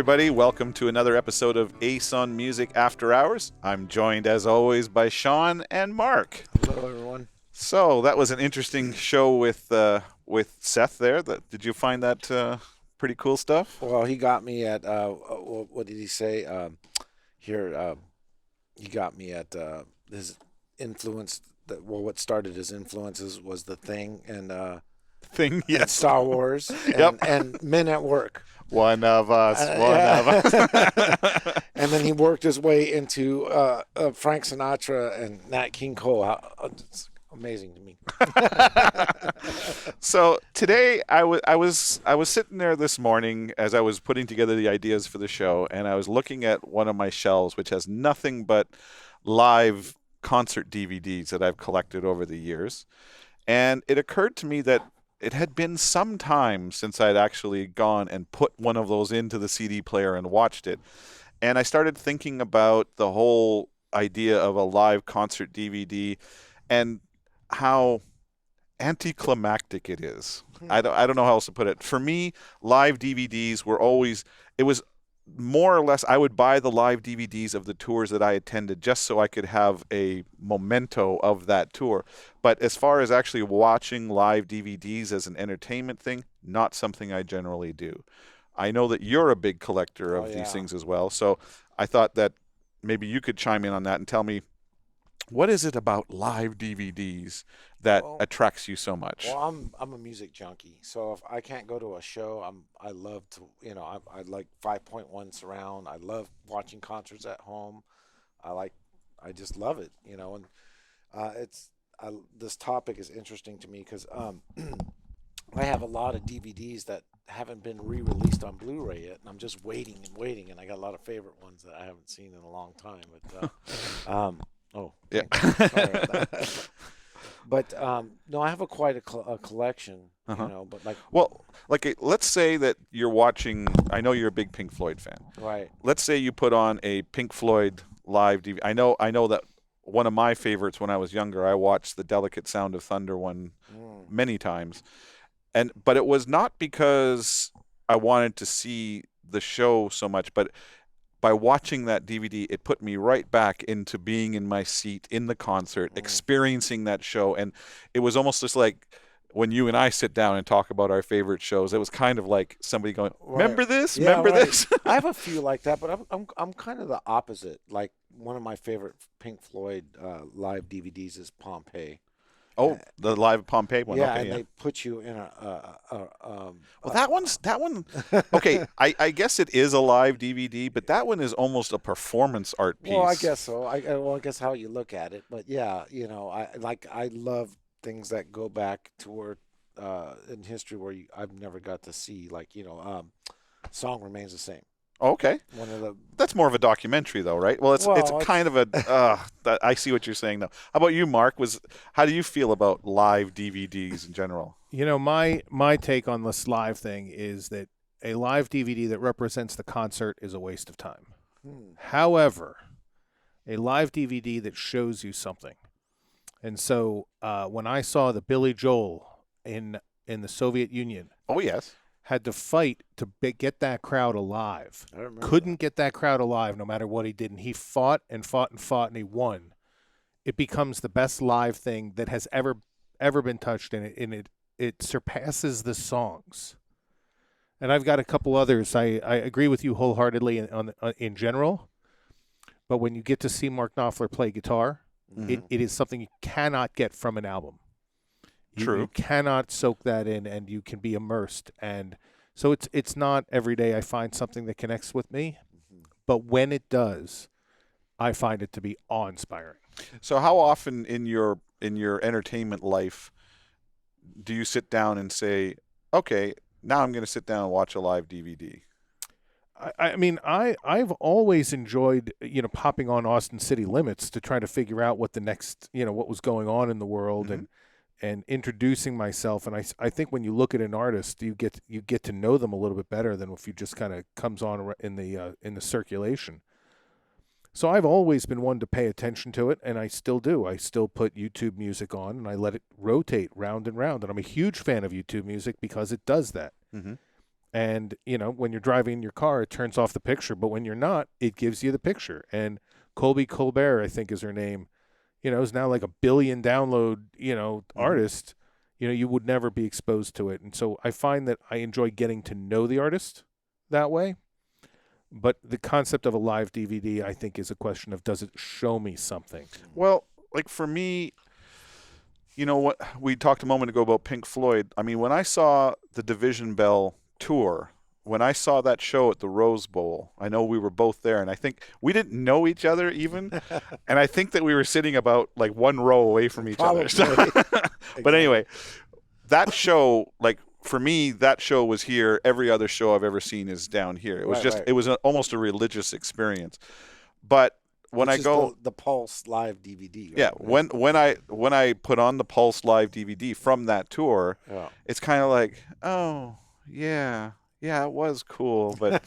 everybody. Welcome to another episode of Ace on Music After Hours. I'm joined, as always, by Sean and Mark. Hello, everyone. So that was an interesting show with Seth there. Did you find that pretty cool stuff? Well, he got me at what did he say? Here, he got me at his influence. What started his influences was The Thing and Thing, and yes. Star Wars, and, Yep. and Men at Work. One of us. One of us. And then he worked his way into Frank Sinatra and Nat King Cole. It's amazing to me. So today I was sitting there this morning as I was putting together the ideas for the show, and I was looking at one of my shelves, which has nothing but live concert DVDs that I've collected over the years. And it occurred to me that it had been some time since I'd actually gone and put one of those into the CD player and watched it. And I started thinking about the whole idea of a live concert DVD and how anticlimactic it is. I don't know how else to put it. For me, live DVDs were always, it was more or less, I would buy the live DVDs of the tours that I attended just so I could have a memento of that tour. But as far as actually watching live DVDs as an entertainment thing, not something I generally do. I know that you're a big collector of these things as well. So I thought that maybe you could chime in on that and tell me, what is it about live DVDs that attracts you so much? Well, I'm a music junkie, so if I can't go to a show, I love to, I like 5.1 surround. I love watching concerts at home. I just love it, and this topic is interesting to me because I have a lot of DVDs that haven't been re-released on Blu-ray yet, and I'm just waiting and waiting, and I got a lot of favorite ones that I haven't seen in a long time. But yeah. Sorry about that. But no, I have quite a collection, But let's say that you're watching. I know you're a big Pink Floyd fan, right? Let's say you put on a Pink Floyd live DVD. I know that one of my favorites when I was younger. I watched the Delicate Sound of Thunder one many times, but it was not because I wanted to see the show so much, but by watching that DVD, it put me right back into being in my seat in the concert, experiencing that show. And it was almost just like when you and I sit down and talk about our favorite shows, it was kind of like somebody going, remember this? Yeah, remember right. this? I have a few like that, but I'm kind of the opposite. Like one of my favorite Pink Floyd live DVDs is Pompeii. Oh, the live Pompeii one. Yeah, okay, and they put you in that one. Okay, I guess it is a live DVD, but that one is almost a performance art piece. Well, I guess so. I guess how you look at it, but yeah, I love things that go back toward in history where I've never got to see. Song Remains the Same. Okay. That's more of a documentary, though, right? Well, it's kind of a. I see what you're saying, though. How about you, Mark? How do you feel about live DVDs in general? My take on this live thing is that a live DVD that represents the concert is a waste of time. However, a live DVD that shows you something, and so when I saw the Billy Joel in the Soviet Union, oh yes. Had to fight to get that crowd alive. Couldn't get that crowd alive no matter what he did. And he fought and fought and fought, and he won. It becomes the best live thing that has ever been touched, and it surpasses the songs. And I've got a couple others. I agree with you wholeheartedly in general. But when you get to see Mark Knopfler play guitar, it is something you cannot get from an album. True. You cannot soak that in, and you can be immersed. And so it's not every day I find something that connects with me, but when it does, I find it to be awe-inspiring. So how often in your entertainment life do you sit down and say, okay, now I'm going to sit down and watch a live DVD? I mean, I've always enjoyed, popping on Austin City Limits to try to figure out what the next, what was going on in the world and introducing myself. And I think when you look at an artist, you get to know them a little bit better than if you just kind of comes on in the circulation. So I've always been one to pay attention to it, and I still do. I still put YouTube music on, and I let it rotate round and round. And I'm a huge fan of YouTube music because it does that. And, when you're driving in your car, it turns off the picture. But when you're not, it gives you the picture. And Colby Colbert, I think is her name, is now like a billion download, artist. You would never be exposed to it. And so I find that I enjoy getting to know the artist that way. But the concept of a live DVD, I think, is a question of, does it show me something? Well, like for me, what we talked a moment ago about Pink Floyd. I mean, when I saw the Division Bell tour, when I saw that show at the Rose Bowl, I know we were both there, and I think we didn't know each other even, and I think that we were sitting about like one row away from each other. But anyway, that show, like for me, that show was here. Every other show I've ever seen is down here. It was it was almost a religious experience. But when I go the Pulse live DVD, right? Yeah, when I put on the Pulse live DVD from that tour, it's kind of like, oh yeah, it was cool, but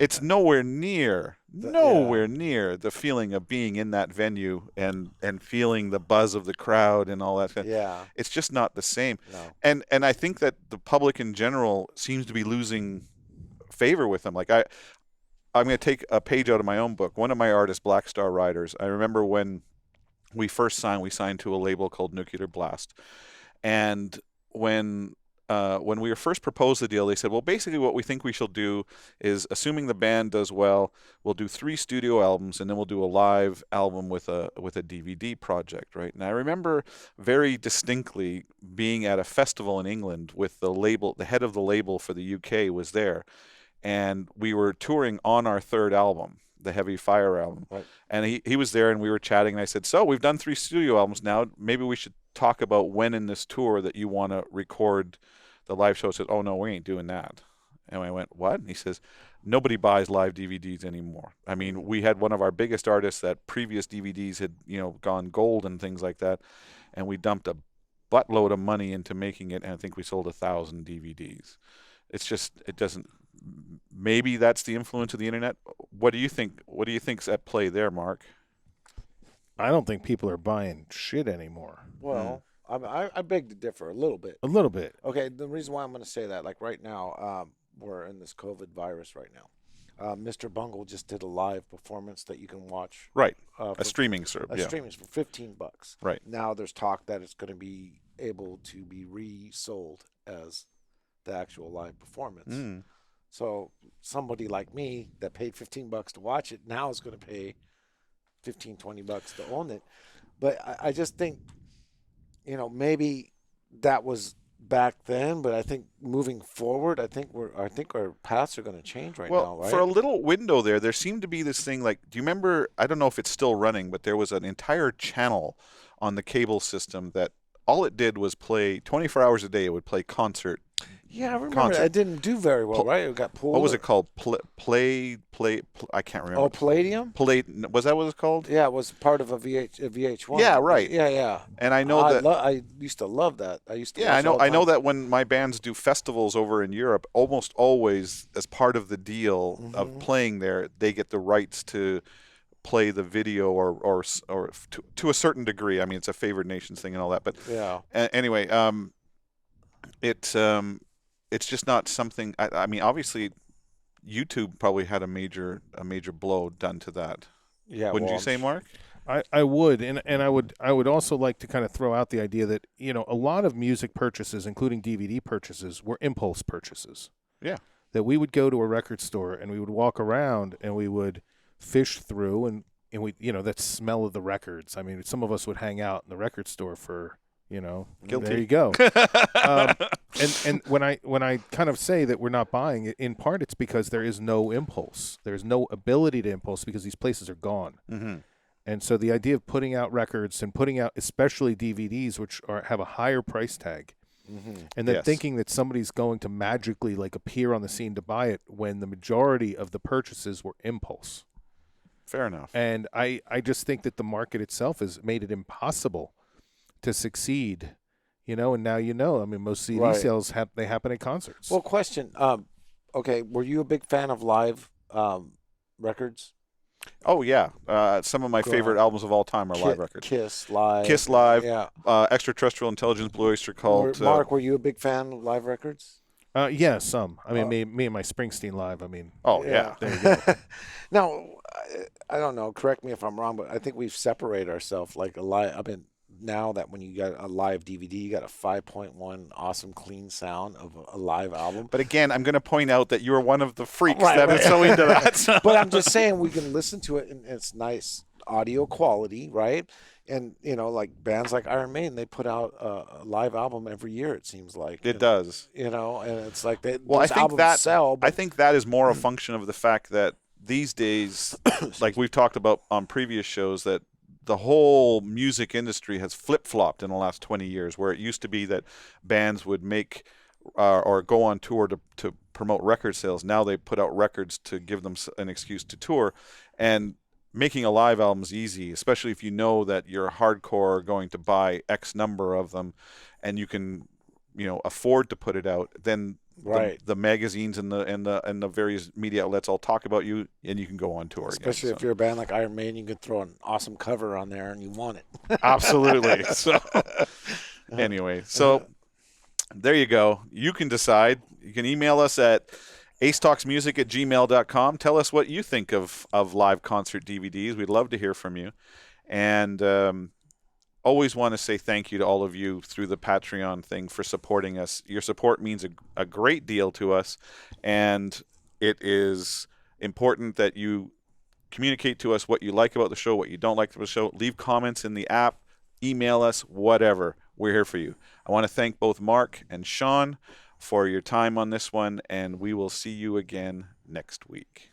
it's nowhere near the feeling of being in that venue and feeling the buzz of the crowd and all that. Yeah, it's just not the same. No. And I think that the public in general seems to be losing favor with them. Like I'm going to take a page out of my own book. One of my artists, Black Star Riders, I remember when we first signed, we signed to a label called Nuclear Blast. And when we were first proposed the deal, they said, well, basically what we think we shall do is, assuming the band does well, we'll do 3 studio albums, and then we'll do a live album with a DVD project, right? And I remember very distinctly being at a festival in England with the head of the label for the UK was there. And we were touring on our 3rd album, the Heavy Fire album. Right. And he was there, and we were chatting, and I said, so we've done 3 studio albums now. Maybe we should talk about when in this tour that you want to record the live show. I said, oh, no, we ain't doing that. And I went, what? And he says, nobody buys live DVDs anymore. I mean, we had one of our biggest artists that previous DVDs had, gone gold and things like that, and we dumped a buttload of money into making it, and I think we sold 1,000 DVDs. It's just, it doesn't. Maybe that's the influence of the internet. What do you think? What do you think's at play there, Mark? I don't think people are buying shit anymore. Well, I beg to differ a little bit. A little bit. Okay, the reason why I'm going to say that, like right now, we're in this COVID virus right now. Mr. Bungle just did a live performance that you can watch. Right. A streaming service. Streaming for $15. Right. Now there's talk that it's going to be able to be resold as the actual live performance. So somebody like me that paid $15 to watch it now is going to pay $15-20 to own it. But I just think, maybe that was back then, but I think moving forward, I think our paths are going to change now, right? For a little window there seemed to be this thing like, do you remember, I don't know if it's still running, but there was an entire channel on the cable system that all it did was play 24 hours a day. It would play concert. Yeah, I remember. It didn't do very well, right? It got pulled. What was it called? Play. I can't remember. Oh, Palladium. Was that what it was called? Yeah, it was part of a VH1. Yeah, right. Yeah. And I know I used to love that. I used to. Yeah, I know that when my bands do festivals over in Europe, almost always as part of the deal of playing there, they get the rights to play the video or to a certain degree. I mean, it's a favored nations thing and all that, but yeah. Anyway, it's just not something. I mean, obviously, YouTube probably had a major blow done to that. Yeah, wouldn't you say, Mark? I would, and I would also like to kind of throw out the idea that a lot of music purchases, including DVD purchases, were impulse purchases. Yeah, that we would go to a record store and we would walk around and we would fish through and we that smell of the records. I mean, some of us would hang out in the record store for. Guilty. There you go. And when I kind of say that we're not buying it, in part it's because there is no impulse. There's no ability to impulse because these places are gone. Mm-hmm. And so the idea of putting out records and putting out especially DVDs, which have a higher price tag, and then thinking that somebody's going to magically appear on the scene to buy it when the majority of the purchases were impulse. Fair enough. And I just think that the market itself has made it impossible to succeed, and now I mean, most CD sales happen at concerts. Well, question. Okay, were you a big fan of live records? Oh yeah, some of my favorite albums of all time are live records. Kiss live. Yeah. Extraterrestrial Intelligence, Blue Oyster Cult. Mark, were you a big fan of live records? Yeah, some. I mean, me and my Springsteen live. I mean, Oh yeah. there you go. Now, I don't know. Correct me if I'm wrong, but I think we've separated ourselves like a live. I mean, now that when you got a live DVD, you got a 5.1 awesome clean sound of a live album. But again, I'm going to point out that you're one of the freaks Right, that right. is so into that. So. But I'm just saying we can listen to it and it's nice audio quality, right? And like bands like Iron Maiden, they put out a live album every year. It seems like It does. and it's like Well, those albums sell. But I think that is more a function of the fact that these days, like we've talked about on previous shows, that the whole music industry has flip-flopped in the last 20 years, where it used to be that bands would make or go on tour to promote record sales. Now they put out records to give them an excuse to tour, and making a live album is easy, especially if you know that you're hardcore going to buy X number of them, and you can, afford to put it out. Then right. the magazines and the various media outlets all talk about you, and you can go on tour. Especially again, if you're a band like Iron Maiden, you can throw an awesome cover on there and you want it. Absolutely. So anyway, there you go. You can decide. You can email us at acetalksmusic@gmail.com. Tell us what you think of live concert DVDs. We'd love to hear from you. And always want to say thank you to all of you through the Patreon thing for supporting us. Your support means a great deal to us, and it is important that you communicate to us what you like about the show, what you don't like about the show. Leave comments in the app, email us, whatever. We're here for you. I want to thank both Mark and Sean for your time on this one, and we will see you again next week.